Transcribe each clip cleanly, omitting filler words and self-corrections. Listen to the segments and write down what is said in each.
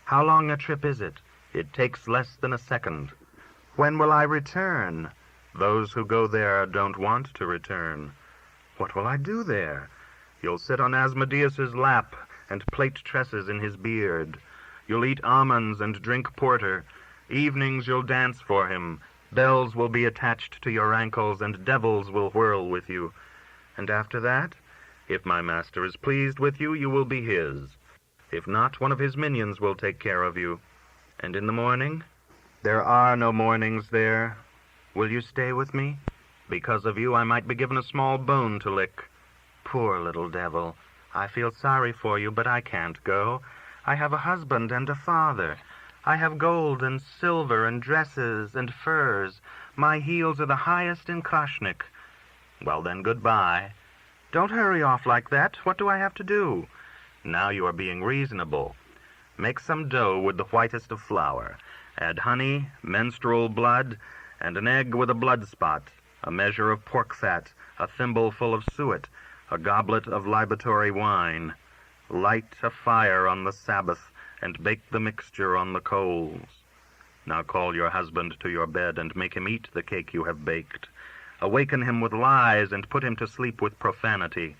How long a trip is it? It takes less than a second. When will I return? Those who go there don't want to return. What will I do there? You'll sit on Asmodeus's lap and plait tresses in his beard. You'll eat almonds and drink porter. Evenings you'll dance for him. Bells will be attached to your ankles, and devils will whirl with you. And after that, if my master is pleased with you, you will be his. If not, one of his minions will take care of you. And in the morning? There are no mornings there. Will you stay with me? Because of you, I might be given a small bone to lick. Poor little devil. I feel sorry for you, but I can't go. I have a husband and a father. I have gold and silver and dresses and furs. My heels are the highest in Krashnik. Well then, goodbye. Don't hurry off like that. What do I have to do? Now you are being reasonable. Make some dough with the whitest of flour. Add honey, menstrual blood, and an egg with a blood spot, a measure of pork fat, a thimbleful of suet, a goblet of libatory wine. Light a fire on the Sabbath, and bake the mixture on the coals. Now call your husband to your bed, and make him eat the cake you have baked. Awaken him with lies, and put him to sleep with profanity.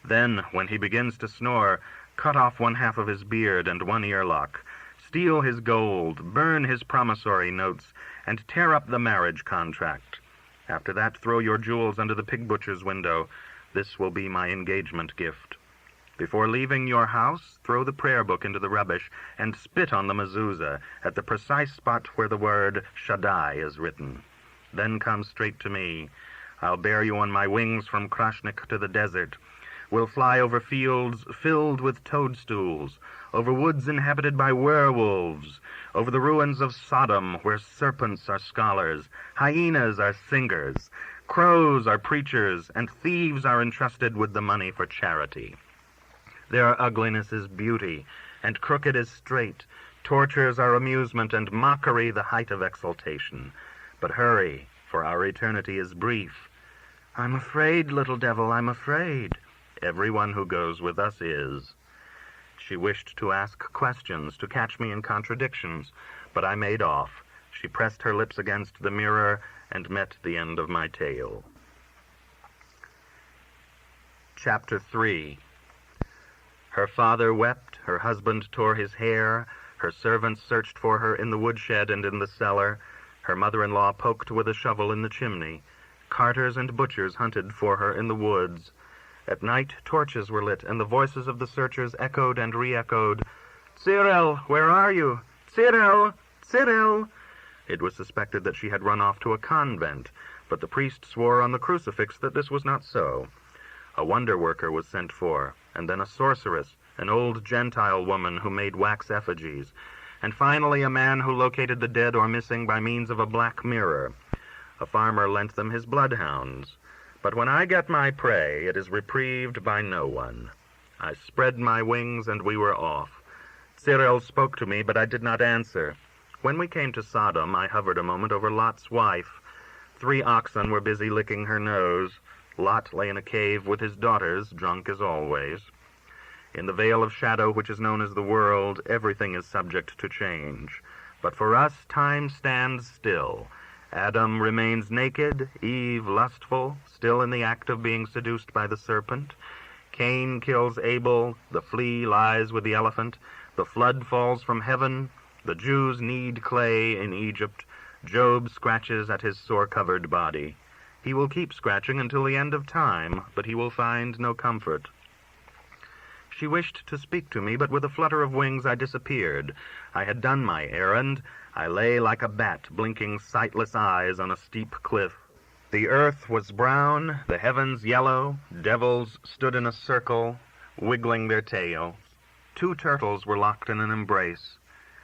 Then, when he begins to snore, cut off one half of his beard and one earlock. Steal his gold, burn his promissory notes, and tear up the marriage contract. After that, throw your jewels under the pig butcher's window. This will be my engagement gift. Before leaving your house, throw the prayer book into the rubbish and spit on the mezuzah at the precise spot where the word Shaddai is written. Then come straight to me. I'll bear you on my wings from Krashnik to the desert. We'll fly over fields filled with toadstools, over woods inhabited by werewolves, over the ruins of Sodom where serpents are scholars, hyenas are singers, crows are preachers, and thieves are entrusted with the money for charity. Their ugliness is beauty, and crooked is straight. Tortures are amusement, and mockery the height of exaltation. But hurry, for our eternity is brief. I'm afraid, little devil, I'm afraid. Everyone who goes with us is. She wished to ask questions, to catch me in contradictions, but I made off. She pressed her lips against the mirror and met the end of my tale. Chapter 3. Her father wept, her husband tore his hair, her servants searched for her in the woodshed and in the cellar, her mother-in-law poked with a shovel in the chimney, carters and butchers hunted for her in the woods. At night torches were lit, and the voices of the searchers echoed and re-echoed, "Cyril, where are you? Cyril! Cyril!" It was suspected that she had run off to a convent, but the priest swore on the crucifix that this was not so. A wonder-worker was sent for, and then a sorceress, an old Gentile woman who made wax effigies, and finally a man who located the dead or missing by means of a black mirror. A farmer lent them his bloodhounds. But when I get my prey, it is reprieved by no one. I spread my wings, and we were off. Cyril spoke to me, but I did not answer. When we came to Sodom, I hovered a moment over Lot's wife. 3 oxen were busy licking her nose. Lot lay in a cave with his daughters, drunk as always. In the veil of shadow which is known as the world, everything is subject to change. But for us, time stands still. Adam remains naked, Eve lustful, still in the act of being seduced by the serpent. Cain kills Abel, the flea lies with the elephant, the flood falls from heaven, the Jews knead clay in Egypt, Job scratches at his sore-covered body. He will keep scratching until the end of time, but he will find no comfort. She wished to speak to me, but with a flutter of wings I disappeared. I had done my errand. I lay like a bat, blinking sightless eyes on a steep cliff. The earth was brown, the heavens yellow, devils stood in a circle, wiggling their tails. 2 turtles were locked in an embrace,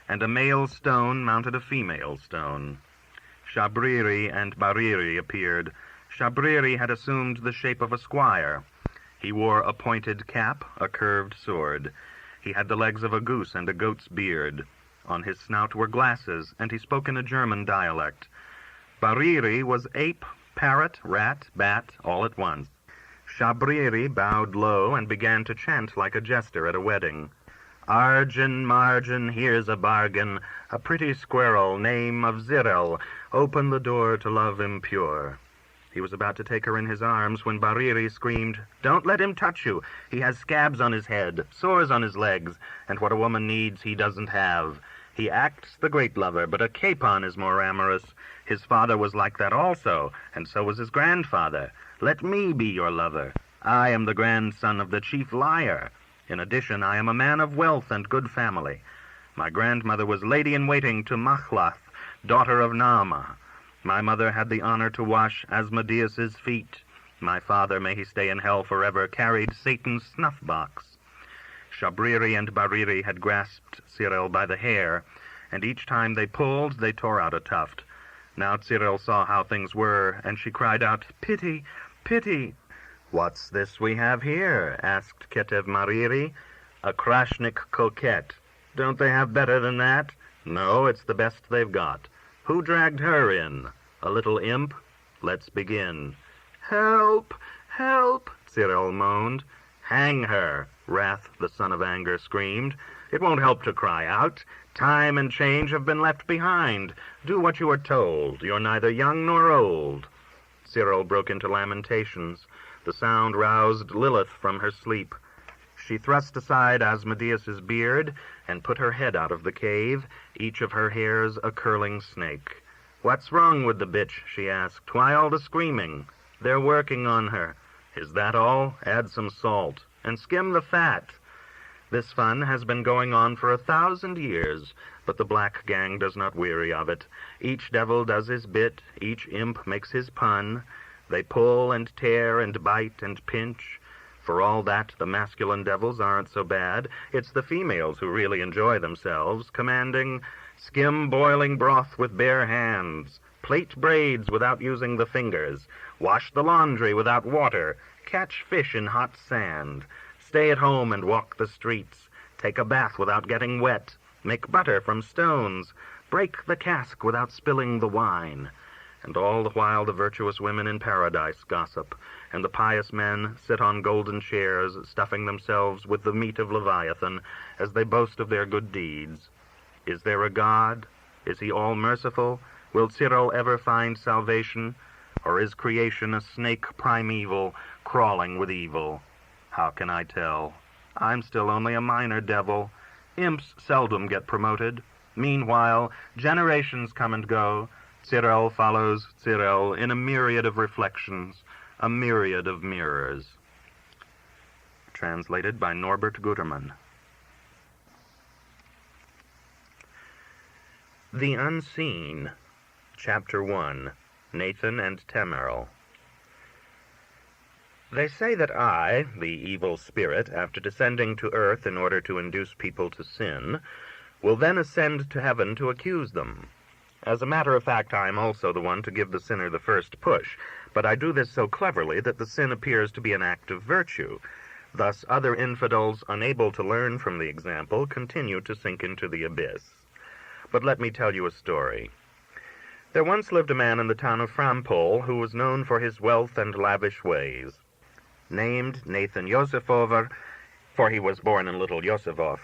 and a male stone mounted a female stone. Shabriri and Bariri appeared. Shabriri had assumed the shape of a squire. He wore a pointed cap, a curved sword. He had the legs of a goose and a goat's beard. On his snout were glasses, and he spoke in a German dialect. Bariri was ape, parrot, rat, bat, all at once. Shabriri bowed low and began to chant like a jester at a wedding. Arjun, Margin, here's a bargain. A pretty squirrel, name of Zirel, open the door to love impure. He was about to take her in his arms when Bariri screamed, "Don't let him touch you. He has scabs on his head, sores on his legs, and what a woman needs he doesn't have. He acts the great lover, but a capon is more amorous. His father was like that also, and so was his grandfather. Let me be your lover. I am the grandson of the chief liar. In addition, I am a man of wealth and good family. My grandmother was lady-in-waiting to Machlath, daughter of Naama. My mother had the honor to wash Asmodeus's feet. My father, may he stay in hell forever, carried Satan's snuff-box." Shabriri and Bariri had grasped Cyril by the hair, and each time they pulled, they tore out a tuft. Now Cyril saw how things were, and she cried out, "Pity, pity!" "What's this we have here?" asked Ketev Mariri. "A Krashnik coquette. Don't they have better than that?" "No, it's the best they've got." "Who dragged her in? A little imp? Let's begin." "Help! Help!" Cyril moaned. "Hang her!" Wrath, the son of anger, screamed. "It won't help to cry out. Time and change have been left behind. Do what you are told. You're neither young nor old." Cyril broke into lamentations. The sound roused Lilith from her sleep. She thrust aside Asmodeus's beard and put her head out of the cave, each of her hairs a curling snake. "What's wrong with the bitch?" she asked. "Why all the screaming?" "They're working on her." "Is that all? Add some salt. And skim the fat." This fun has been going on for 1,000 years, but the black gang does not weary of it. Each devil does his bit, each imp makes his pun. They pull and tear and bite and pinch. For all that, the masculine devils aren't so bad. It's the females who really enjoy themselves, commanding, "Skim boiling broth with bare hands, plait braids without using the fingers, wash the laundry without water, catch fish in hot sand, stay at home and walk the streets, take a bath without getting wet, make butter from stones, break the cask without spilling the wine." And all the while the virtuous women in paradise gossip, and the pious men sit on golden chairs, stuffing themselves with the meat of Leviathan, as they boast of their good deeds. Is there a God? Is he all-merciful? Will Cyril ever find salvation? Or is creation a snake primeval, crawling with evil? How can I tell? I'm still only a minor devil. Imps seldom get promoted. Meanwhile, generations come and go. Cyril follows Cyril in a myriad of reflections, a myriad of mirrors. Translated by Norbert Gutermann. The Unseen, Chapter 1, Nathan and Temerl. They say that I, the evil spirit, after descending to earth in order to induce people to sin, will then ascend to heaven to accuse them. As a matter of fact, I am also the one to give the sinner the first push, but I do this so cleverly that the sin appears to be an act of virtue. Thus, other infidels, unable to learn from the example, continue to sink into the abyss. But let me tell you a story. There once lived a man in the town of Frampol who was known for his wealth and lavish ways. Named Nathan Yosefover, for he was born in Little Yosefov,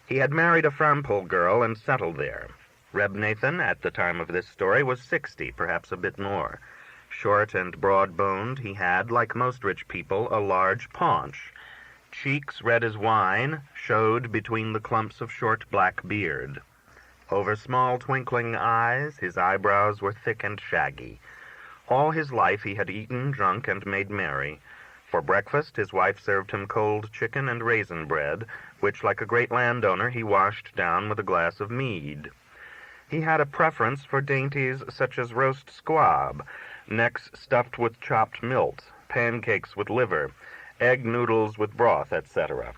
he had married a Frampol girl and settled there. Reb Nathan, at the time of this story, was 60, perhaps a bit more. Short and broad-boned, he had, like most rich people, a large paunch. Cheeks red as wine showed between the clumps of short black beard. Over small twinkling eyes, his eyebrows were thick and shaggy. All his life he had eaten, drunk, and made merry. For breakfast, his wife served him cold chicken and raisin bread, which, like a great landowner, he washed down with a glass of mead. He had a preference for dainties such as roast squab, necks stuffed with chopped milt, pancakes with liver, egg noodles with broth, etc.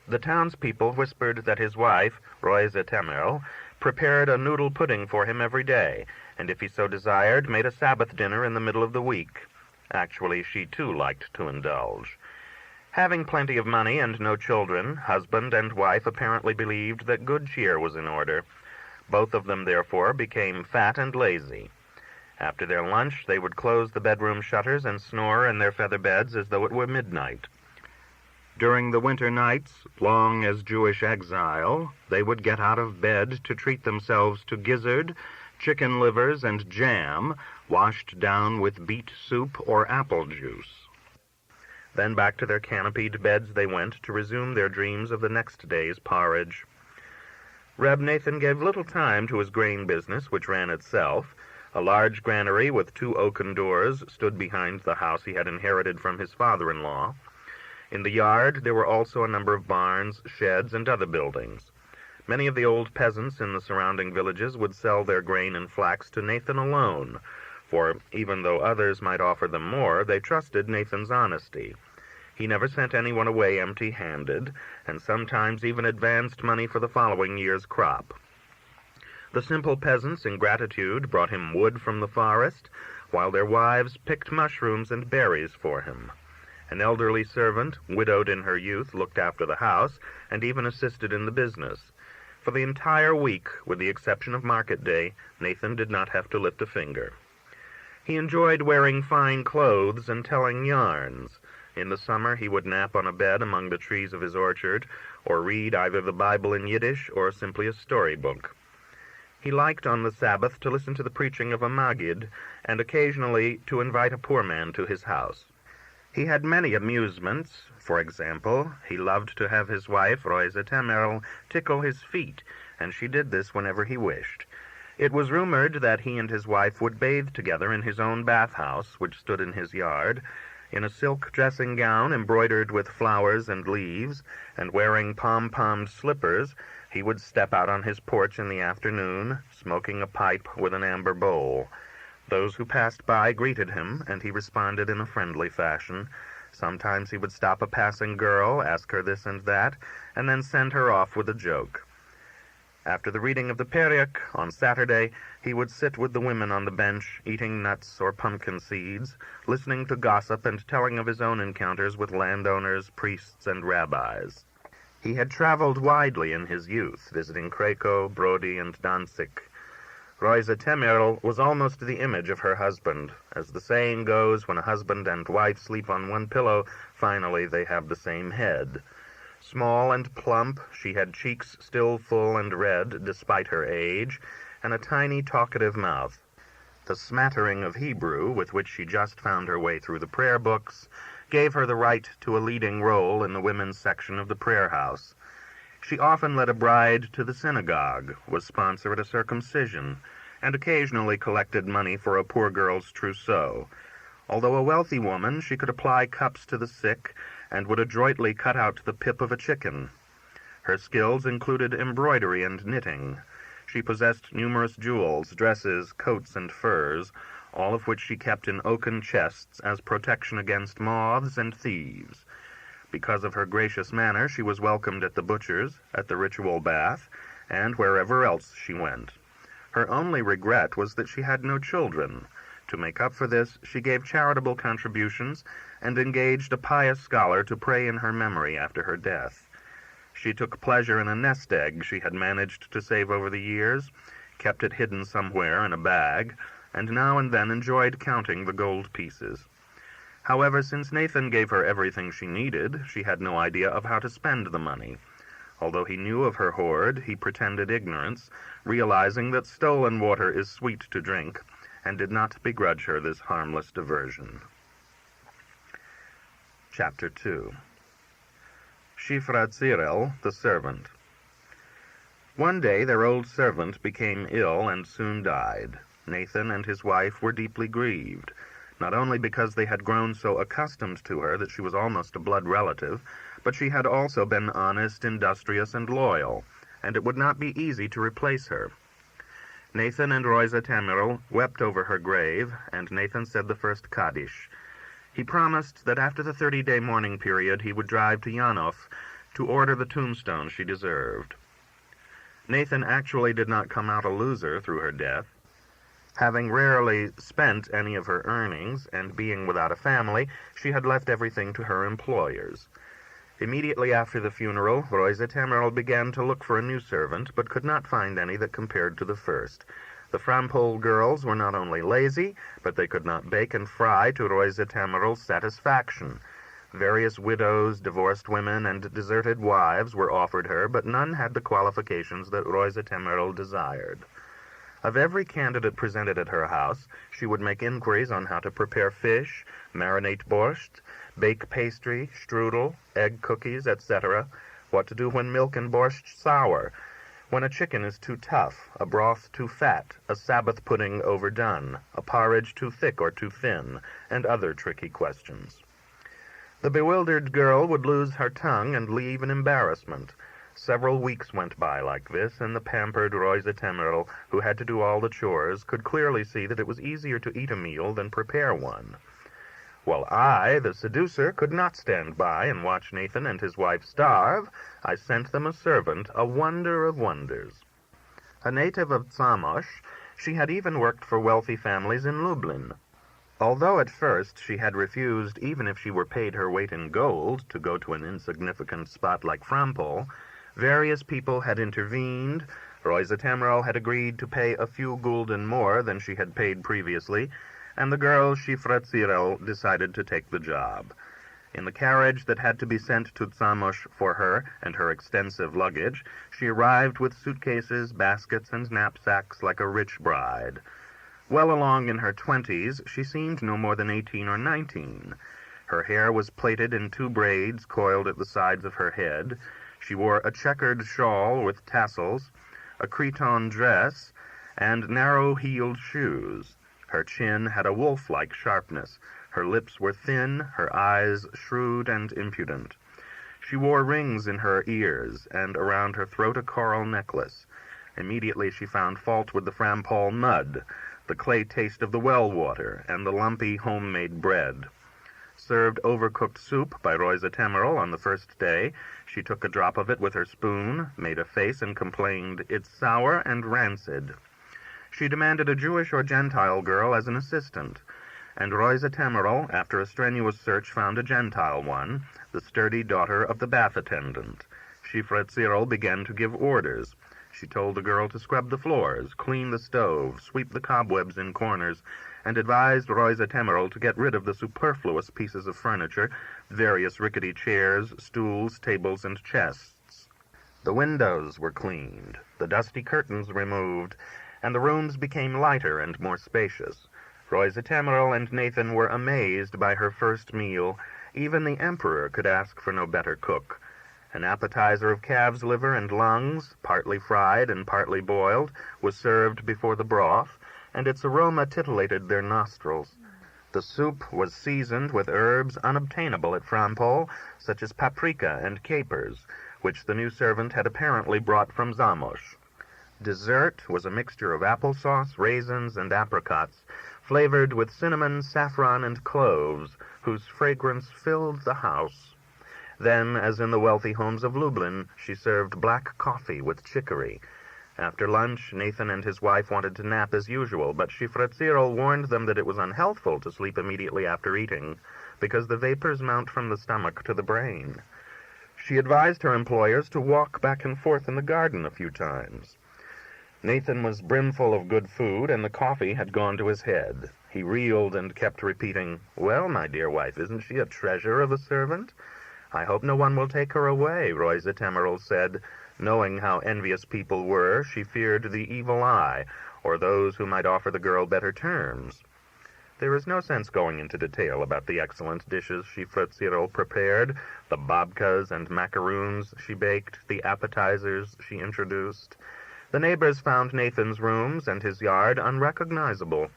The townspeople whispered that his wife, Roise Temerl, prepared a noodle pudding for him every day, and if he so desired, made a Sabbath dinner in the middle of the week. Actually, she too liked to indulge. Having plenty of money and no children, husband and wife apparently believed that good cheer was in order. Both of them, therefore, became fat and lazy. After their lunch, they would close the bedroom shutters and snore in their feather beds as though it were midnight. During the winter nights, long as Jewish exile, they would get out of bed to treat themselves to gizzard, chicken livers, and jam, washed down with beet soup or apple juice. Then back to their canopied beds they went to resume their dreams of the next day's porridge. Reb Nathan gave little time to his grain business, which ran itself. A large granary with 2 oaken doors stood behind the house he had inherited from his father-in-law. In the yard there were also a number of barns, sheds, and other buildings. Many of the old peasants in the surrounding villages would sell their grain and flax to Nathan alone, for even though others might offer them more, they trusted Nathan's honesty. He never sent anyone away empty-handed, and sometimes even advanced money for the following year's crop. The simple peasants, in gratitude, brought him wood from the forest, while their wives picked mushrooms and berries for him. An elderly servant, widowed in her youth, looked after the house, and even assisted in the business. For the entire week, with the exception of market day, Nathan did not have to lift a finger. He enjoyed wearing fine clothes and telling yarns. In the summer he would nap on a bed among the trees of his orchard, or read either the Bible in Yiddish or simply a storybook. He liked on the Sabbath to listen to the preaching of a Maggid, and occasionally to invite a poor man to his house. He had many amusements. For example, he loved to have his wife, Roise Temerl, tickle his feet, and she did this whenever he wished. It was rumored that he and his wife would bathe together in his own bathhouse, which stood in his yard, in a silk dressing gown embroidered with flowers and leaves, and wearing pom-pommed slippers. He would step out on his porch in the afternoon, smoking a pipe with an amber bowl. Those who passed by greeted him, and he responded in a friendly fashion. Sometimes he would stop a passing girl, ask her this and that, and then send her off with a joke. After the reading of the Periok on Saturday, he would sit with the women on the bench, eating nuts or pumpkin seeds, listening to gossip and telling of his own encounters with landowners, priests, and rabbis. He had traveled widely in his youth, visiting Krakow, Brody, and Danzig. Roise Temerl was almost the image of her husband. As the saying goes, when a husband and wife sleep on one pillow, finally they have the same head. Small and plump, she had cheeks still full and red, despite her age, and a tiny, talkative mouth. The smattering of Hebrew, with which she just found her way through the prayer books, gave her the right to a leading role in the women's section of the prayer house. She often led a bride to the synagogue, was sponsor at a circumcision, and occasionally collected money for a poor girl's trousseau. Although a wealthy woman, she could apply cups to the sick, and would adroitly cut out the pip of a chicken. Her skills included embroidery and knitting. She possessed numerous jewels, dresses, coats, and furs, all of which she kept in oaken chests as protection against moths and thieves. Because of her gracious manner, she was welcomed at the butcher's, at the ritual bath, and wherever else she went. Her only regret was that she had no children. To make up for this, she gave charitable contributions and engaged a pious scholar to pray in her memory after her death. She took pleasure in a nest egg she had managed to save over the years, kept it hidden somewhere in a bag, and now and then enjoyed counting the gold pieces. However, since Nathan gave her everything she needed, she had no idea of how to spend the money. Although he knew of her hoard, he pretended ignorance, realizing that stolen water is sweet to drink, and did not begrudge her this harmless diversion. Chapter 2. Shifra Tzirel, the servant. One day their old servant became ill and soon died. Nathan and his wife were deeply grieved, not only because they had grown so accustomed to her that she was almost a blood relative, but she had also been honest, industrious, and loyal, and it would not be easy to replace her. Nathan and Roise Temerl wept over her grave, and Nathan said the first Kaddish. He promised that after the 30-day mourning period he would drive to Yanof to order the tombstone she deserved. Nathan actually did not come out a loser through her death. Having rarely spent any of her earnings, and being without a family, she had left everything to her employers. Immediately after the funeral, Roise Temerl began to look for a new servant, but could not find any that compared to the first. The Frampol girls were not only lazy, but they could not bake and fry to Roise Temerl's satisfaction. Various widows, divorced women, and deserted wives were offered her, but none had the qualifications that Rosa Temerl desired. Of every candidate presented at her house, she would make inquiries on how to prepare fish, marinate borscht, bake pastry, strudel, egg cookies, etc., what to do when milk and borscht sour, when a chicken is too tough, a broth too fat, a Sabbath pudding overdone, a porridge too thick or too thin, and other tricky questions. The bewildered girl would lose her tongue and leave in embarrassment. Several weeks went by like this, and the pampered Rosa Temerl, who had to do all the chores, could clearly see that it was easier to eat a meal than prepare one. While I, the seducer, could not stand by and watch Nathan and his wife starve, I sent them a servant, a wonder of wonders. A native of Zamość, she had even worked for wealthy families in Lublin. Although at first she had refused, even if she were paid her weight in gold, to go to an insignificant spot like Frampol, various people had intervened. Rosa Temerl had agreed to pay a few gulden more than she had paid previously, and the girl Shifra decided to take the job. In the carriage that had to be sent to Zamość for her and her extensive luggage, she arrived with suitcases, baskets, and knapsacks like a rich bride. Well along in her 20s, she seemed no more than 18 or 19. Her hair was plaited in 2 braids coiled at the sides of her head. She wore a checkered shawl with tassels, a cretonne dress, and narrow-heeled shoes. Her chin had a wolf-like sharpness. Her lips were thin, her eyes shrewd and impudent. She wore rings in her ears, and around her throat a coral necklace. Immediately she found fault with the Frampol mud, the clay taste of the well water, and the lumpy homemade bread. Served overcooked soup by Rosa Temerl on the first day, she took a drop of it with her spoon, made a face, and complained, "It's sour and rancid." She demanded a Jewish or Gentile girl as an assistant, and Rosa Temerl, after a strenuous search, found a Gentile one, the sturdy daughter of the bath attendant. Shifra began to give orders. She told the girl to scrub the floors, clean the stove, sweep the cobwebs in corners, and advised Rosa Temerl to get rid of the superfluous pieces of furniture, various rickety chairs, stools, tables, and chests. The windows were cleaned, the dusty curtains removed, and the rooms became lighter and more spacious. Rosa Temerl and Nathan were amazed by her first meal. Even the emperor could ask for no better cook. An appetizer of calf's liver and lungs, partly fried and partly boiled, was served before the broth, and its aroma titillated their nostrils. The soup was seasoned with herbs unobtainable at Frampol, such as paprika and capers, which the new servant had apparently brought from Zamość. Dessert was a mixture of applesauce, raisins, and apricots, flavored with cinnamon, saffron, and cloves, whose fragrance filled the house. Then, as in the wealthy homes of Lublin, she served black coffee with chicory. After lunch, Nathan and his wife wanted to nap as usual, but Shifra warned them that it was unhealthful to sleep immediately after eating, because the vapors mount from the stomach to the brain. She advised her employers to walk back and forth in the garden a few times. Nathan was brimful of good food, and the coffee had gone to his head. He reeled and kept repeating, "Well, my dear wife, isn't she a treasure of a servant?" "I hope no one will take her away," Rosa Temerl said. Knowing how envious people were, she feared the evil eye, or those who might offer the girl better terms. There is no sense going into detail about the excellent dishes Shifra prepared, the babkas and macaroons she baked, the appetizers she introduced. The neighbors found Nathan's rooms and his yard unrecognizable.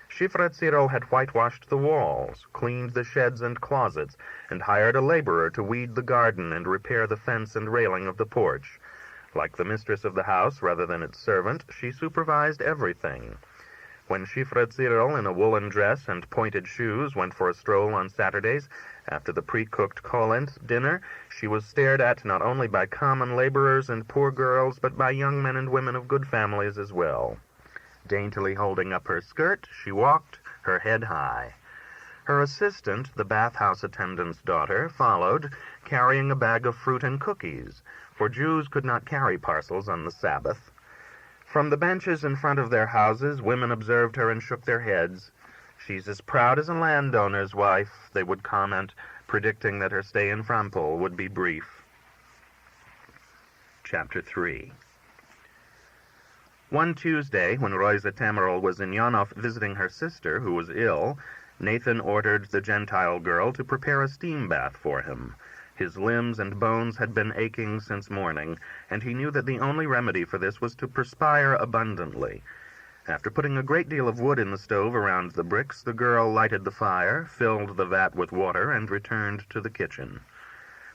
Shifra had whitewashed the walls, cleaned the sheds and closets, and hired a laborer to weed the garden and repair the fence and railing of the porch. Like the mistress of the house, rather than its servant, she supervised everything. When Shifra in a woolen dress and pointed shoes went for a stroll on Saturdays, after the pre-cooked Kohen dinner, she was stared at not only by common laborers and poor girls, but by young men and women of good families as well. Daintily holding up her skirt, she walked, her head high. Her assistant, the bathhouse attendant's daughter, followed, carrying a bag of fruit and cookies, for Jews could not carry parcels on the Sabbath. From the benches in front of their houses, women observed her and shook their heads. "She's as proud as a landowner's wife," they would comment, predicting that her stay in Frampol would be brief. Chapter 3. One Tuesday, when Roisa Tamarol was in Yonov visiting her sister, who was ill, Nathan ordered the Gentile girl to prepare a steam bath for him. His limbs and bones had been aching since morning, and he knew that the only remedy for this was to perspire abundantly. After putting a great deal of wood in the stove around the bricks, the girl lighted the fire, filled the vat with water, and returned to the kitchen.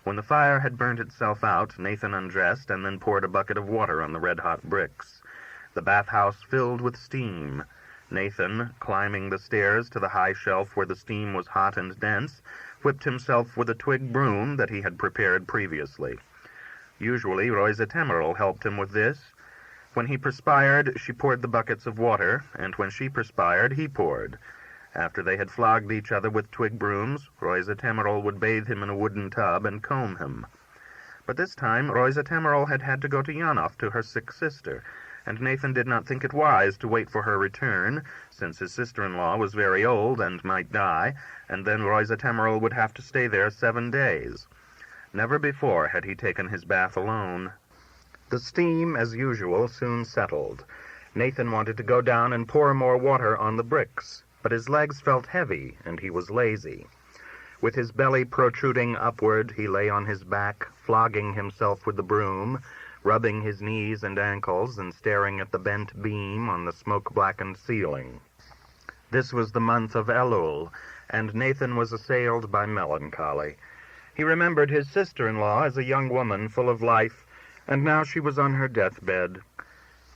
When the fire had burnt itself out, Nathan undressed and then poured a bucket of water on the red-hot bricks. The bathhouse filled with steam. Nathan, climbing the stairs to the high shelf where the steam was hot and dense, whipped himself with a twig broom that he had prepared previously. Usually, Roisa Tamarol helped him with this. When he perspired, she poured the buckets of water, and when she perspired, he poured. After they had flogged each other with twig brooms, Roisa Tamarol would bathe him in a wooden tub and comb him. But this time, Roisa Tamarol had to go to Yonov to her sick sister, and Nathan did not think it wise to wait for her return, since his sister-in-law was very old and might die, and then Roisa Tamarol would have to stay there 7 days. Never before had he taken his bath alone. The steam, as usual, soon settled. Nathan wanted to go down and pour more water on the bricks, but his legs felt heavy, and he was lazy. With his belly protruding upward, he lay on his back, flogging himself with the broom, rubbing his knees and ankles, and staring at the bent beam on the smoke-blackened ceiling. This was the month of Elul, and Nathan was assailed by melancholy. He remembered his sister-in-law as a young woman full of life, and now she was on her deathbed.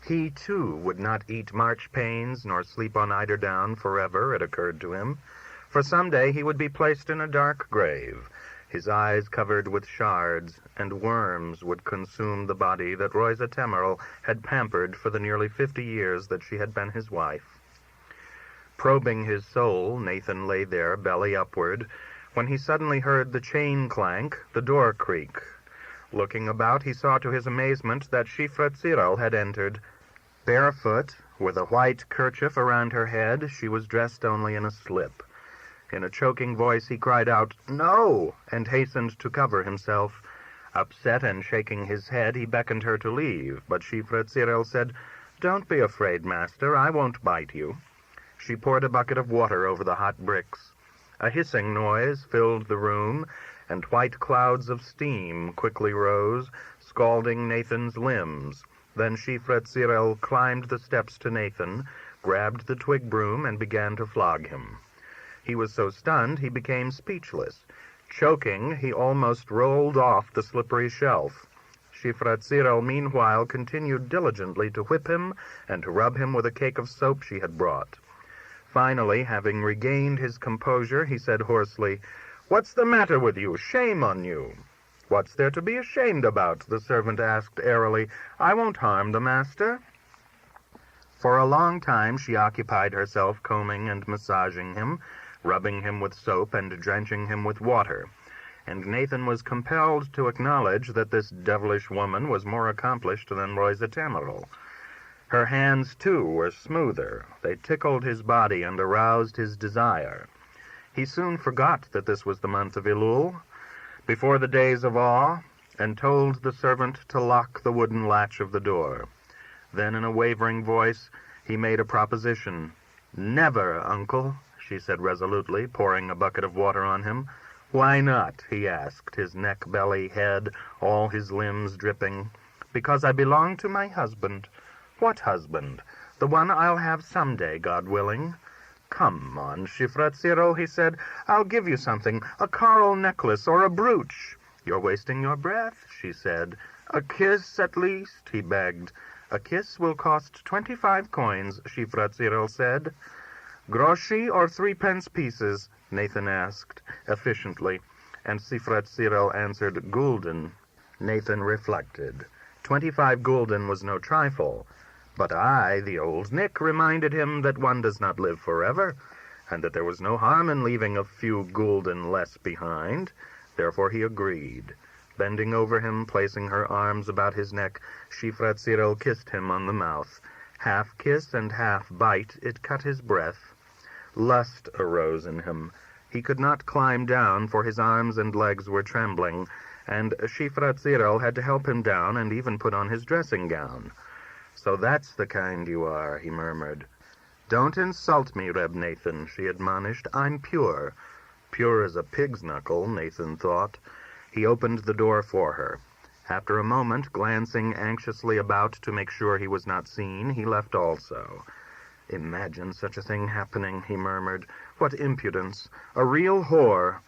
He, too, would not eat marchpanes nor sleep on eiderdown forever, it occurred to him, for some day he would be placed in a dark grave, his eyes covered with shards, and worms would consume the body that Roisa Tamarol had pampered for the nearly 50 years that she had been his wife. Probing his soul, Nathan lay there, belly upward, when he suddenly heard the chain clank, the door creak. Looking about, he saw to his amazement that Shifra Tzirel had entered. Barefoot, with a white kerchief around her head, she was dressed only in a slip. In a choking voice he cried out, "No!" and hastened to cover himself. Upset and shaking his head, he beckoned her to leave, but Shifra Tzirel said, "Don't be afraid, master, I won't bite you." She poured a bucket of water over the hot bricks. A hissing noise filled the room, and white clouds of steam quickly rose, scalding Nathan's limbs. Then Shifra Tzirel climbed the steps to Nathan, grabbed the twig broom, and began to flog him. He was so stunned he became speechless. Choking, he almost rolled off the slippery shelf. Shifra Tzirel meanwhile continued diligently to whip him and to rub him with a cake of soap she had brought. Finally, having regained his composure, he said hoarsely, "What's the matter with you? Shame on you!" "What's there to be ashamed about?" the servant asked airily. "I won't harm the master." For a long time she occupied herself combing and massaging him, rubbing him with soap and drenching him with water, and Nathan was compelled to acknowledge that this devilish woman was more accomplished than Roisa Tamarol. Her hands, too, were smoother. They tickled his body and aroused his desire. He soon forgot that this was the month of Elul, before the days of awe, and told the servant to lock the wooden latch of the door. Then, in a wavering voice, he made a proposition. "Never, uncle," she said resolutely, pouring a bucket of water on him. "Why not?" he asked, his neck, belly, head, all his limbs dripping. "Because I belong to my husband." "What husband?" "The one I'll have some day, God willing." "Come on, Shifra Tzirel," he said. "I'll give you something, a coral necklace or a brooch." "You're wasting your breath," she said. "A kiss, at least," he begged. "A kiss will cost 25 coins, Shifra Tzirel said. "Groshi or 3-pence pieces?" Nathan asked, efficiently, and Shifra Tzirel answered, "Gulden." Nathan reflected. 25 gulden was no trifle. But the old Nick, reminded him that one does not live forever, and that there was no harm in leaving a few gulden less behind. Therefore he agreed. Bending over him, placing her arms about his neck, Shifra Tzirel kissed him on the mouth. Half kiss and half bite, it cut his breath. Lust arose in him. He could not climb down, for his arms and legs were trembling, and Shifra had to help him down and even put on his dressing gown. "So that's the kind you are," he murmured. "Don't insult me, Reb Nathan," she admonished. "I'm pure." Pure as a pig's knuckle, Nathan thought. He opened the door for her. After a moment, glancing anxiously about to make sure he was not seen, he left also. "Imagine such a thing happening," he murmured. "What impudence! A real whore!"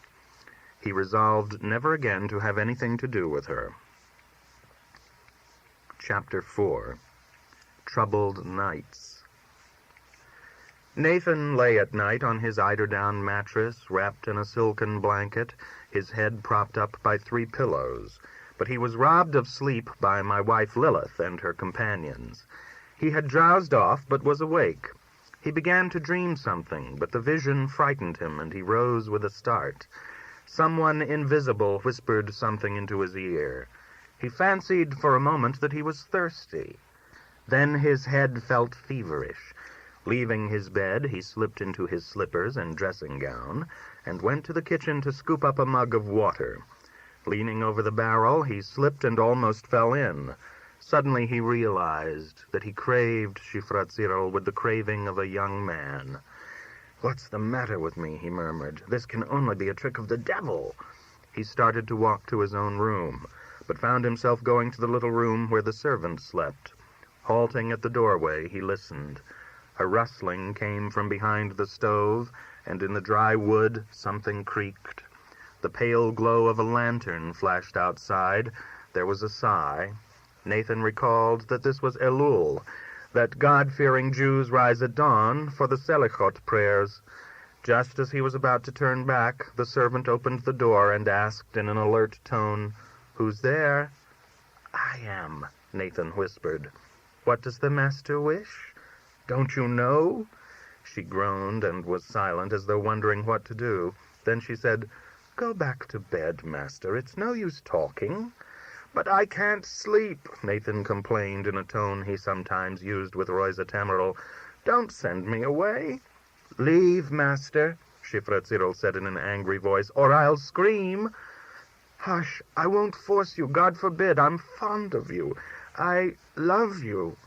He resolved never again to have anything to do with her. Chapter 4. Troubled Nights. Nathan lay at night on his eiderdown mattress, wrapped in a silken blanket, his head propped up by 3 pillows. But he was robbed of sleep by my wife Lilith and her companions. He had drowsed off, but was awake. He began to dream something, but the vision frightened him, and he rose with a start. Someone invisible whispered something into his ear. He fancied for a moment that he was thirsty. Then his head felt feverish. Leaving his bed, he slipped into his slippers and dressing gown, and went to the kitchen to scoop up a mug of water. Leaning over the barrel, he slipped and almost fell in. Suddenly he realized that he craved Shifra with the craving of a young man. "What's the matter with me?" he murmured. "This can only be a trick of the devil." He started to walk to his own room, but found himself going to the little room where the servant slept. Halting at the doorway, he listened. A rustling came from behind the stove, and in the dry wood something creaked. The pale glow of a lantern flashed outside. There was a sigh. Nathan recalled that this was Elul, that God-fearing Jews rise at dawn for the Selichot prayers. Just as he was about to turn back, the servant opened the door and asked in an alert tone, "Who's there?" "I am," Nathan whispered. "What does the master wish?" "Don't you know?" She groaned and was silent, as though wondering what to do. Then she said, "Go back to bed, master. It's no use talking." "But I can't sleep," Nathan complained in a tone he sometimes used with Roisa Temerel. "Don't send me away." "Leave, master," Shifra said in an angry voice, "or I'll scream." "Hush, I won't force you. God forbid. I'm fond of you. I love you."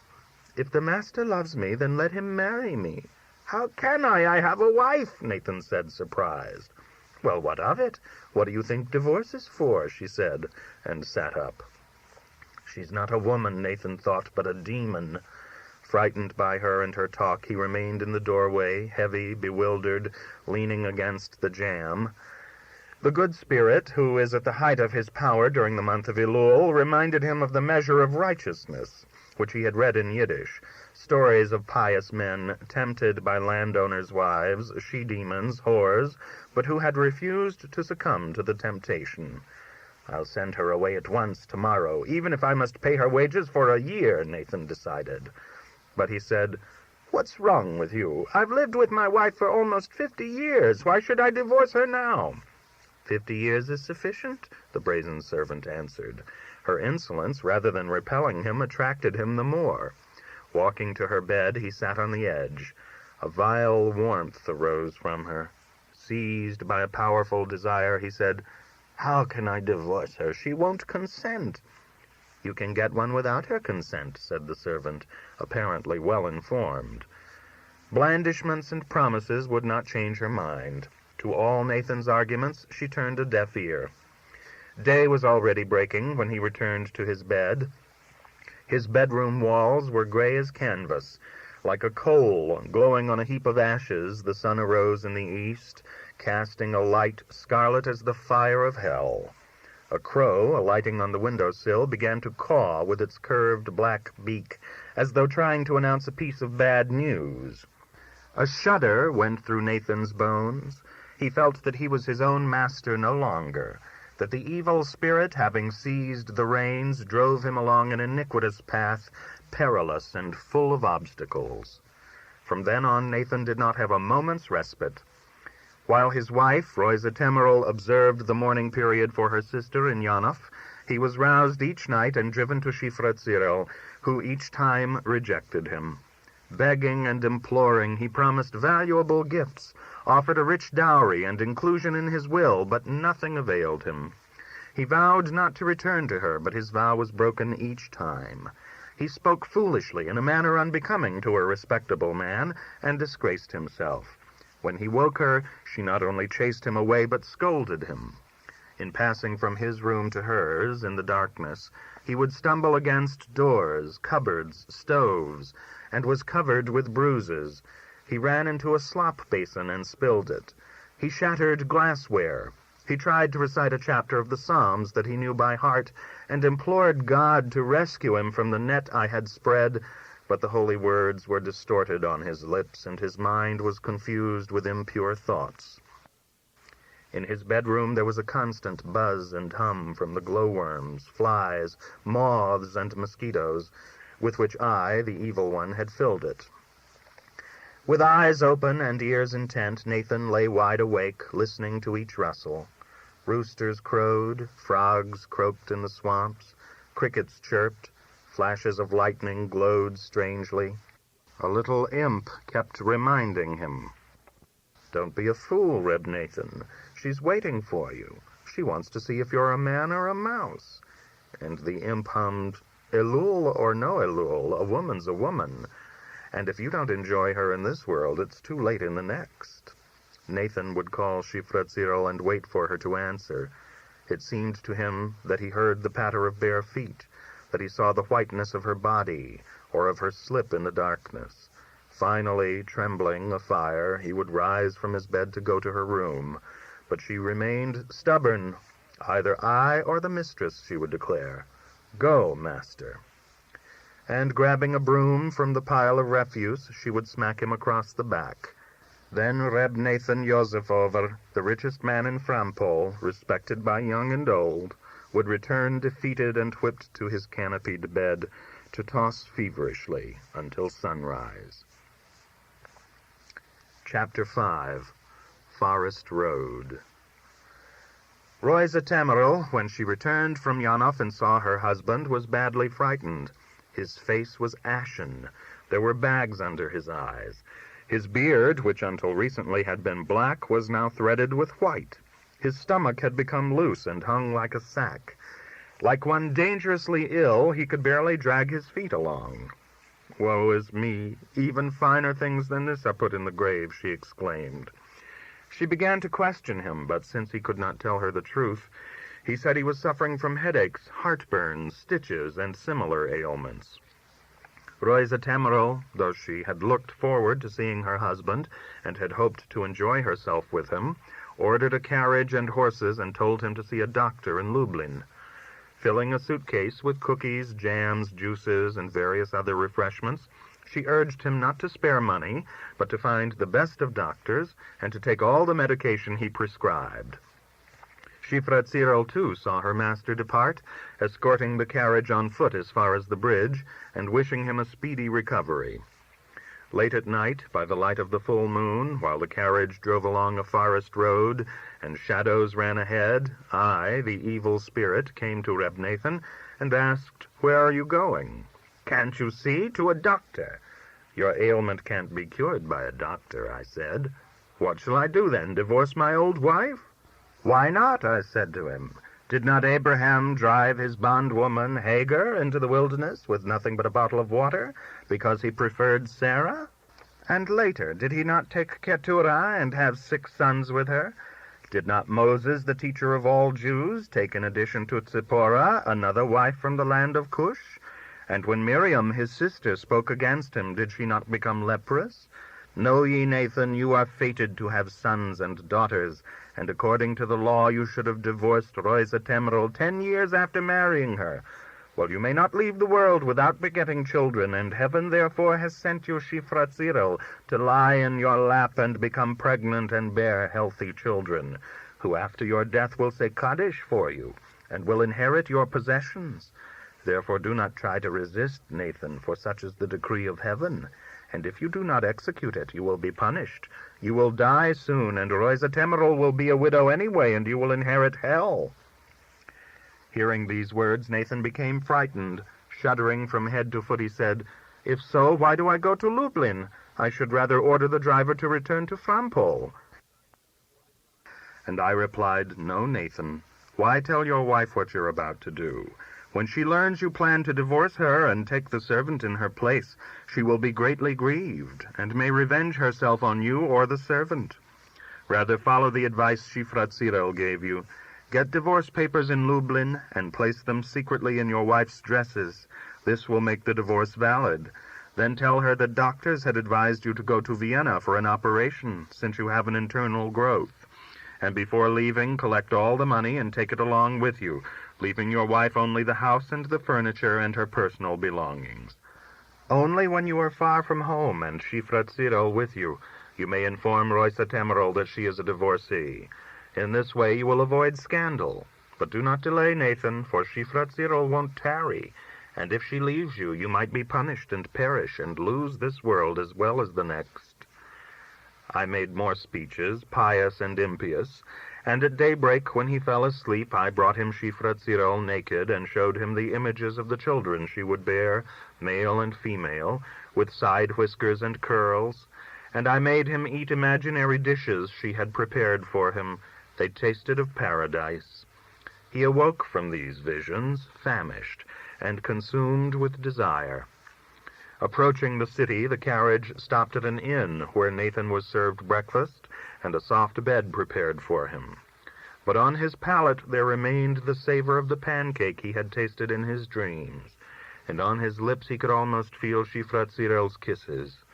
"If the master loves me, then let him marry me." "How can I? I have a wife," Nathan said, surprised. "Well, what of it? What do you think divorce is for?" she said, and sat up. She's not a woman, Nathan thought, but a demon. Frightened by her and her talk, he remained in the doorway, heavy, bewildered, leaning against the jamb. The good spirit, who is at the height of his power during the month of Elul, reminded him of the measure of righteousness, which he had read in Yiddish, stories of pious men tempted by landowners' wives, she-demons, whores, but who had refused to succumb to the temptation. "I'll send her away at once tomorrow, even if I must pay her wages for a year," Nathan decided. But he said, "What's wrong with you? I've lived with my wife for almost 50 years. Why should I divorce her now?" 50 years is sufficient," the brazen servant answered. Her insolence, rather than repelling him, attracted him the more. Walking to her bed, he sat on the edge. A vile warmth arose from her. Seized by a powerful desire, he said, "How can I divorce her? She won't consent." "You can get one without her consent," said the servant, apparently well informed. Blandishments and promises would not change her mind. To all Nathan's arguments, she turned a deaf ear. Day was already breaking when he returned to his bed. His bedroom walls were gray as canvas. Like a coal glowing on a heap of ashes, the sun arose in the east, casting a light scarlet as the fire of hell. A crow, alighting on the window-sill, began to caw with its curved black beak, as though trying to announce a piece of bad news. A shudder went through Nathan's bones. He felt that he was his own master no longer, that the evil spirit, having seized the reins, drove him along an iniquitous path, perilous and full of obstacles. From then on, Nathan did not have a moment's respite. While his wife, Roisa Temerel, observed the mourning period for her sister in Yanov, he was roused each night and driven to Shifra, who each time rejected him. Begging and imploring, he promised valuable gifts, offered a rich dowry and inclusion in his will, but nothing availed him. He vowed not to return to her, but his vow was broken each time. He spoke foolishly in a manner unbecoming to a respectable man, and disgraced himself. When he woke her, she not only chased him away, but scolded him. In passing from his room to hers in the darkness, he would stumble against doors, cupboards, stoves, and was covered with bruises. He ran into a slop basin and spilled it. He shattered glassware. He tried to recite a chapter of the Psalms that he knew by heart, and implored God to rescue him from the net I had spread, but the holy words were distorted on his lips, and his mind was confused with impure thoughts. In his bedroom there was a constant buzz and hum from the glowworms, flies, moths, and mosquitoes, with which I, the evil one, had filled it. With eyes open and ears intent, Nathan lay wide awake, listening to each rustle. Roosters crowed, frogs croaked in the swamps, crickets chirped, flashes of lightning glowed strangely. A little imp kept reminding him. "Don't be a fool, Reb Nathan. She's waiting for you. She wants to see if you're a man or a mouse." And the imp hummed, "Elul or no Elul, a woman's a woman. And if you don't enjoy her in this world, it's too late in the next." Nathan would call Shifratzirel and wait for her to answer. It seemed to him that he heard the patter of bare feet, that he saw the whiteness of her body, or of her slip in the darkness. Finally, trembling afire, he would rise from his bed to go to her room, but she remained stubborn. "Either I or the mistress," she would declare. "Go, master." And grabbing a broom from the pile of refuse, she would smack him across the back. Then Reb Nathan Yosefover, the richest man in Frampol, respected by young and old, would return defeated and whipped to his canopied bed, to toss feverishly until sunrise. Chapter 5. Forest Road. Roisa Tamaril, when she returned from Yanov and saw her husband, was badly frightened. His face was ashen. There were bags under his eyes. His beard, which until recently had been black, was now threaded with white. His stomach had become loose and hung like a sack. Like one dangerously ill, he could barely drag his feet along. "Woe is me! Even finer things than this are put in the grave," she exclaimed. She began to question him, but since he could not tell her the truth, he said he was suffering from headaches, heartburns, stitches, and similar ailments. Roisa Tamaril, though she had looked forward to seeing her husband and had hoped to enjoy herself with him, ordered a carriage and horses and told him to see a doctor in Lublin. Filling a suitcase with cookies, jams, juices, and various other refreshments, she urged him not to spare money, but to find the best of doctors and to take all the medication he prescribed. Shifratzirel, too, saw her master depart, escorting the carriage on foot as far as the bridge, and wishing him a speedy recovery. Late at night, by the light of the full moon, while the carriage drove along a forest road, and shadows ran ahead, I, the evil spirit, came to Reb Nathan, and asked, "Where are you going?" "Can't you see? To a doctor." "Your ailment can't be cured by a doctor," I said. "What shall I do, then? Divorce my old wife?" "Why not?" I said to him. "Did not Abraham drive his bondwoman Hagar into the wilderness with nothing but a bottle of water, because he preferred Sarah? And later, did he not take Keturah and have 6 sons with her? Did not Moses, the teacher of all Jews, take in addition to Tzipporah another wife from the land of Cush? And when Miriam, his sister, spoke against him, did she not become leprous? Know ye, Nathan, you are fated to have sons and daughters, and according to the law you should have divorced Roisa Tamaril 10 years after marrying her. Well, you may not leave the world without begetting children, and heaven therefore has sent you Shifratzirel to lie in your lap and become pregnant and bear healthy children, who after your death will say Kaddish for you, and will inherit your possessions. Therefore do not try to resist, Nathan, for such is the decree of heaven. And if you do not execute it, you will be punished. You will die soon, and Roisa Tamaril will be a widow anyway, and you will inherit hell." Hearing these words, Nathan became frightened. Shuddering from head to foot, he said, "If so, why do I go to Lublin? I should rather order the driver to return to Frampol." And I replied, "No, Nathan. Why tell your wife what you're about to do? When she learns you plan to divorce her and take the servant in her place, she will be greatly grieved, and may revenge herself on you or the servant. Rather follow the advice Shifratzirel gave you. Get divorce papers in Lublin and place them secretly in your wife's dresses. This will make the divorce valid. Then tell her that doctors had advised you to go to Vienna for an operation, since you have an internal growth. And before leaving, collect all the money and take it along with you, leaving your wife only the house and the furniture and her personal belongings. Only when you are far from home and Shifratzirel with you, you may inform Roisa Temerol that she is a divorcee. In this way you will avoid scandal. But do not delay, Nathan, for Shifratzirel won't tarry, and if she leaves you, you might be punished and perish and lose this world as well as the next." I made more speeches, pious and impious, and at daybreak, when he fell asleep, I brought him Shifratzirel naked and showed him the images of the children she would bear, male and female, with side whiskers and curls, and I made him eat imaginary dishes she had prepared for him. They tasted of paradise. He awoke from these visions, famished, and consumed with desire. Approaching the city, the carriage stopped at an inn where Nathan was served breakfast and a soft bed prepared for him. But on his palate there remained the savor of the pancake he had tasted in his dreams, and on his lips he could almost feel Shifratzirel's kisses.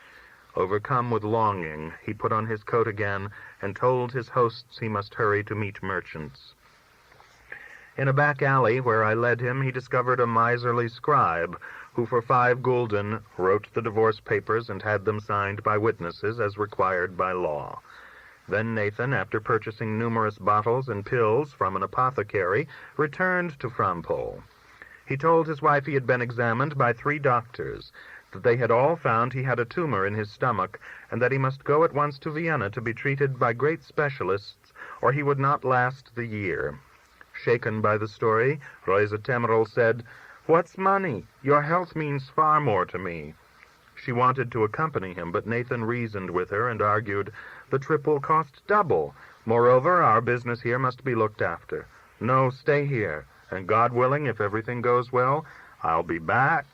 Overcome with longing, he put on his coat again and told his hosts he must hurry to meet merchants. In a back alley where I led him, he discovered a miserly scribe, who for 5 gulden wrote the divorce papers and had them signed by witnesses as required by law. Then Nathan, after purchasing numerous bottles and pills from an apothecary, returned to Frampol. He told his wife he had been examined by 3 doctors, that they had all found he had a tumor in his stomach, and that he must go at once to Vienna to be treated by great specialists, or he would not last the year. Shaken by the story, Roisa Temerol said, "What's money? Your health means far more to me." She wanted to accompany him, but Nathan reasoned with her and argued, "The trip will cost double. Moreover, our business here must be looked after. No, stay here, and God willing, if everything goes well, I'll be back.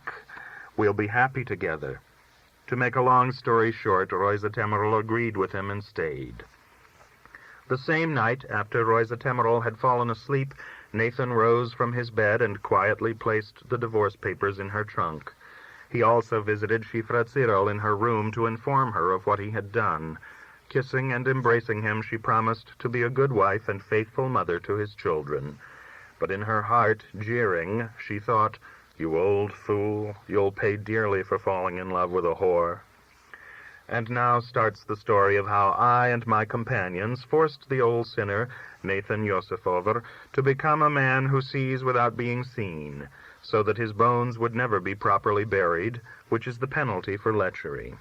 We'll be happy together." To make a long story short, Roisa Temerol agreed with him and stayed. The same night, after Roisa Temerol had fallen asleep, Nathan rose from his bed and quietly placed the divorce papers in her trunk. He also visited Shifratzirel in her room to inform her of what he had done. Kissing and embracing him, she promised to be a good wife and faithful mother to his children. But in her heart, jeering, she thought, "You old fool, you'll pay dearly for falling in love with a whore." And now starts the story of how I and my companions forced the old sinner, Nathan Yosifover, to become a man who sees without being seen, so that his bones would never be properly buried, which is the penalty for lechery.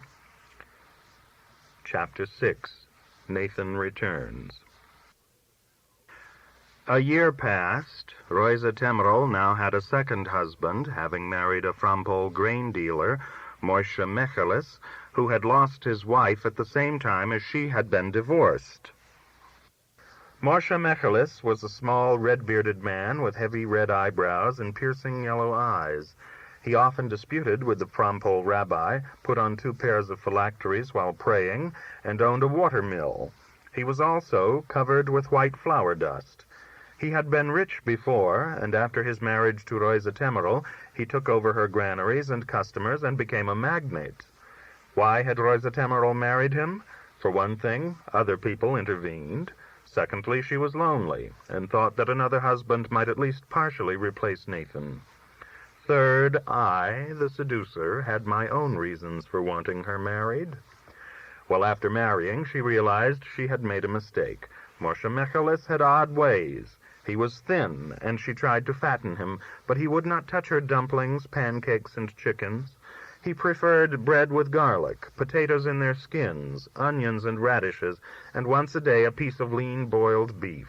Chapter 6. Nathan Returns. A year passed. Roisa Temerol now had a second husband, having married a Frampol grain dealer, Moshe Mechelis, who had lost his wife at the same time as she had been divorced. Moshe Mechelis was a small, red-bearded man with heavy red eyebrows and piercing yellow eyes. He often disputed with the Frampol rabbi, put on 2 pairs of phylacteries while praying, and owned a water mill. He was also covered with white flour dust. He had been rich before, and after his marriage to Roisa Temerol, he took over her granaries and customers and became a magnate. Why had Roisa Temerol married him? For one thing, other people intervened. Secondly, she was lonely, and thought that another husband might at least partially replace Nathan. Third, I, the seducer, had my own reasons for wanting her married. Well, after marrying, she realized she had made a mistake. Moshe Mechelis had odd ways. He was thin, and she tried to fatten him, but he would not touch her dumplings, pancakes, and chickens. He preferred bread with garlic, potatoes in their skins, onions and radishes, and once a day a piece of lean boiled beef.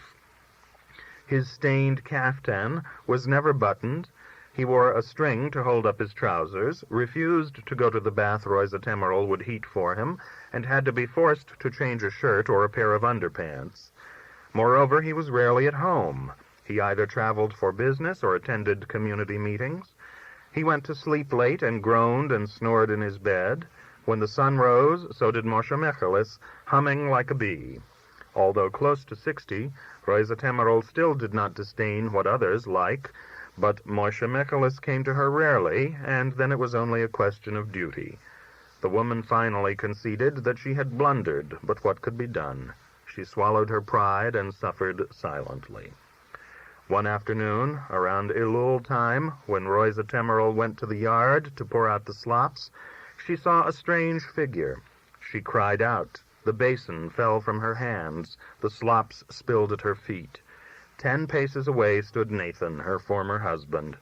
His stained caftan was never buttoned. He wore a string to hold up his trousers, refused to go to the bath Roisa Temerol would heat for him, and had to be forced to change a shirt or a pair of underpants. Moreover, he was rarely at home. He either traveled for business or attended community meetings. He went to sleep late and groaned and snored in his bed. When the sun rose, so did Moshe Mechelis, humming like a bee. Although close to 60, Rosa Temerol still did not disdain what others like, but Moshe Mechelis came to her rarely, and then it was only a question of duty. The woman finally conceded that she had blundered, but what could be done? She swallowed her pride and suffered silently. One afternoon, around Elul time, when Rosa Temerol went to the yard to pour out the slops, she saw a strange figure. She cried out. The basin fell from her hands. The slops spilled at her feet. 10 paces away stood Nathan, her former husband.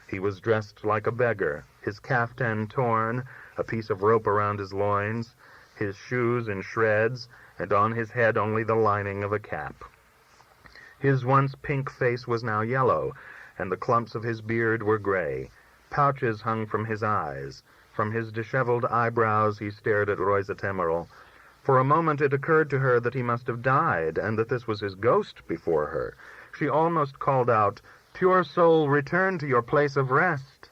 He was dressed like a beggar, his caftan torn, a piece of rope around his loins, his shoes in shreds, and on his head only the lining of a cap. His once pink face was now yellow, and the clumps of his beard were gray. Pouches hung from his eyes. From his disheveled eyebrows he stared at Rosa Temerol. For a moment it occurred to her that he must have died, and that this was his ghost before her. She almost called out, "Pure soul, return to your place of rest."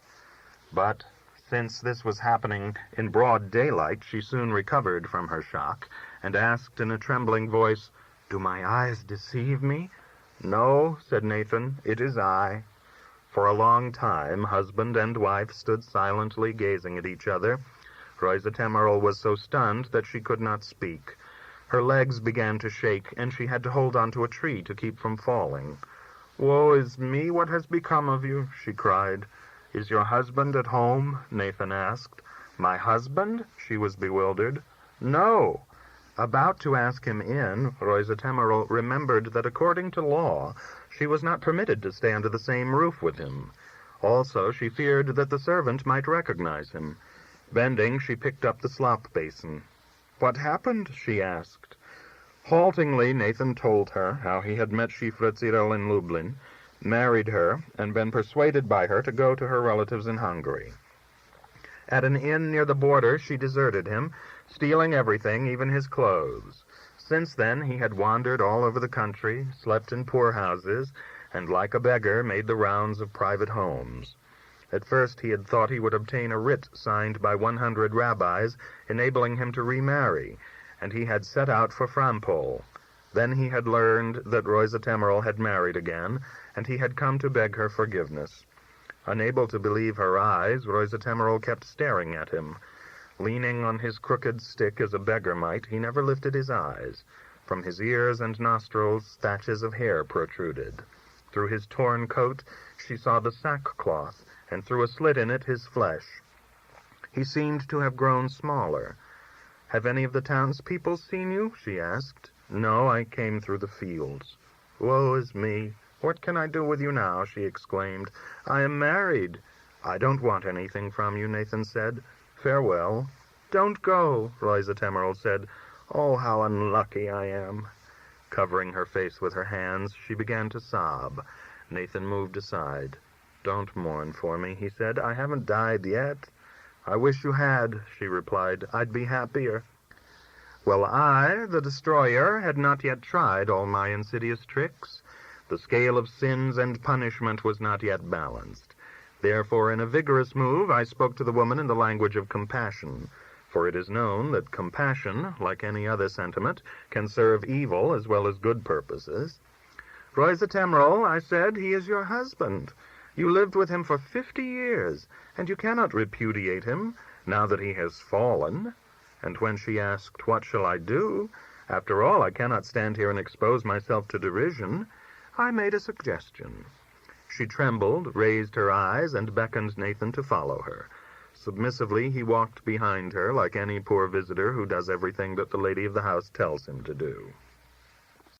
But since this was happening in broad daylight, she soon recovered from her shock, and asked in a trembling voice, "Do my eyes deceive me?" "No," said Nathan, "it is I." For a long time, husband and wife stood silently gazing at each other. Rosa Temerol was so stunned that she could not speak. Her legs began to shake, and she had to hold on to a tree to keep from falling. "Woe is me, what has become of you?" she cried. "Is your husband at home?" Nathan asked. "My husband?" She was bewildered. "No." About to ask him in, Rosa Temerol remembered that according to law, she was not permitted to stay under the same roof with him. Also, she feared that the servant might recognize him. Bending, she picked up the slop basin. "What happened?" she asked. Haltingly, Nathan told her how he had met Shifra Tzirel in Lublin, married her, and been persuaded by her to go to her relatives in Hungary. At an inn near the border, she deserted him, stealing everything, even his clothes. Since then, he had wandered all over the country, slept in poorhouses, and like a beggar made the rounds of private homes. At first he had thought he would obtain a writ signed by 100 rabbis, enabling him to remarry, and he had set out for Frampol. Then he had learned that Rosa Temerol had married again, and he had come to beg her forgiveness. Unable to believe her eyes, Rosa Temerol kept staring at him. Leaning on his crooked stick as a beggar might, he never lifted his eyes. From his ears and nostrils, thatches of hair protruded. Through his torn coat, she saw the sackcloth, and through a slit in it his flesh. He seemed to have grown smaller. "Have any of the townspeople seen you?" she asked. "No, I came through the fields." "Woe is me! What can I do with you now?" she exclaimed. "I am married." "I don't want anything from you," Nathan said. "Farewell." "Don't go," Rosa Temerol said. "Oh, how unlucky I am." Covering her face with her hands, she began to sob. Nathan moved aside. "Don't mourn for me," he said. "I haven't died yet." "I wish you had," she replied. "I'd be happier." Well, I, the destroyer, had not yet tried all my insidious tricks. The scale of sins and punishment was not yet balanced. Therefore, in a vigorous move, I spoke to the woman in the language of compassion, for it is known that compassion, like any other sentiment, can serve evil as well as good purposes. "Rosa Temerol," I said, "he is your husband. You lived with him for 50 years, and you cannot repudiate him, now that he has fallen." And when she asked, "What shall I do? After all, I cannot stand here and expose myself to derision," I made a suggestion. She trembled, raised her eyes, and beckoned Nathan to follow her. Submissively, he walked behind her, like any poor visitor who does everything that the lady of the house tells him to do.